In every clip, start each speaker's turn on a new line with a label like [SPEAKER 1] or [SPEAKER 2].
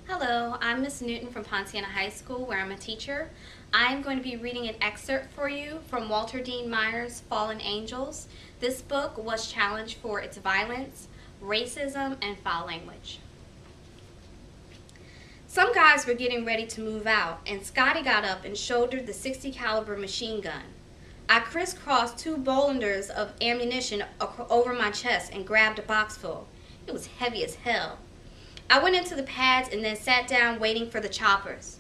[SPEAKER 1] Hello, I'm Miss Newton from Ponciana High School, where I'm a teacher. I'm going to be reading an excerpt for you from Walter Dean Meyer's Fallen Angels. This book was challenged for its violence, racism, and foul language. Some guys were getting ready to move out, and Scotty got up and shouldered the .60 caliber machine gun. I crisscrossed 2 bolinders of ammunition over my chest and grabbed a box full. It was heavy as hell. I went into the pads and then sat down waiting for the choppers.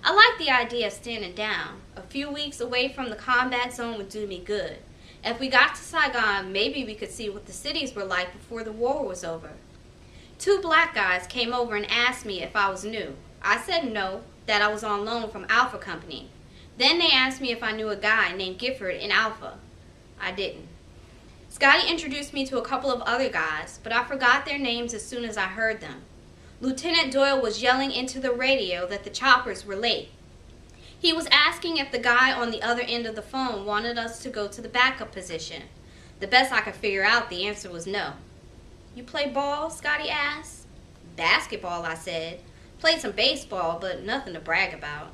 [SPEAKER 1] I liked the idea of standing down. A few weeks away from the combat zone would do me good. If we got to Saigon, maybe we could see what the cities were like before the war was over. 2 black guys came over and asked me if I was new. I said no, that I was on loan from Alpha Company. Then they asked me if I knew a guy named Gifford in Alpha. I didn't. Scotty introduced me to a couple of other guys, but I forgot their names as soon as I heard them. Lieutenant Doyle was yelling into the radio that the choppers were late. He was asking if the guy on the other end of the phone wanted us to go to the backup position. The best I could figure out, the answer was no. "You play ball?" Scotty asked. "Basketball," I said. "Played some baseball, but nothing to brag about."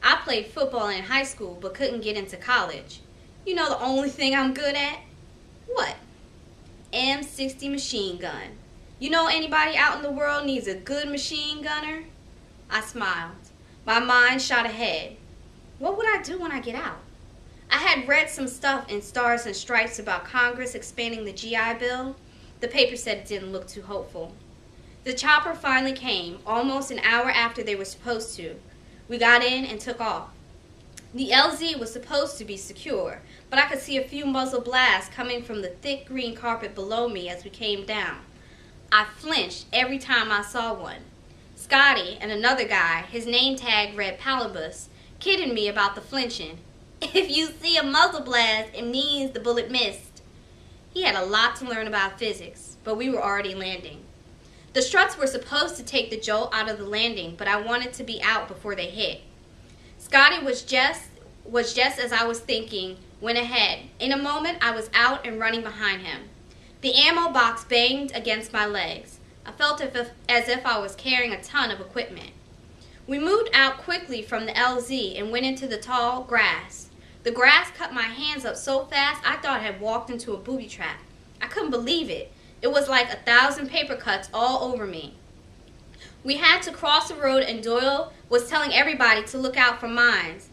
[SPEAKER 1] "I played football in high school, but couldn't get into college." "You know the only thing I'm good at?" "What?" "M60 machine gun. You know anybody out in the world needs a good machine gunner?" I smiled. My mind shot ahead. What would I do when I get out? I had read some stuff in Stars and Stripes about Congress expanding the GI Bill. The paper said it didn't look too hopeful. The chopper finally came, almost an hour after they were supposed to. We got in and took off. The LZ was supposed to be secure, but I could see a few muzzle blasts coming from the thick green carpet below me as we came down. I flinched every time I saw one. Scotty and another guy, his name tag read Palibus, kidding me about the flinching. "If you see a muzzle blast, it means the bullet missed." He had a lot to learn about physics, but we were already landing. The struts were supposed to take the jolt out of the landing, but I wanted to be out before they hit. Scotty was just as I was thinking, went ahead. In a moment, I was out and running behind him. The ammo box banged against my legs. I felt as if I was carrying a ton of equipment. We moved out quickly from the LZ and went into the tall grass. The grass cut my hands up so fast I thought I had walked into a booby trap. I couldn't believe it. It was like 1,000 paper cuts all over me. We had to cross the road and Doyle was telling everybody to look out for mines.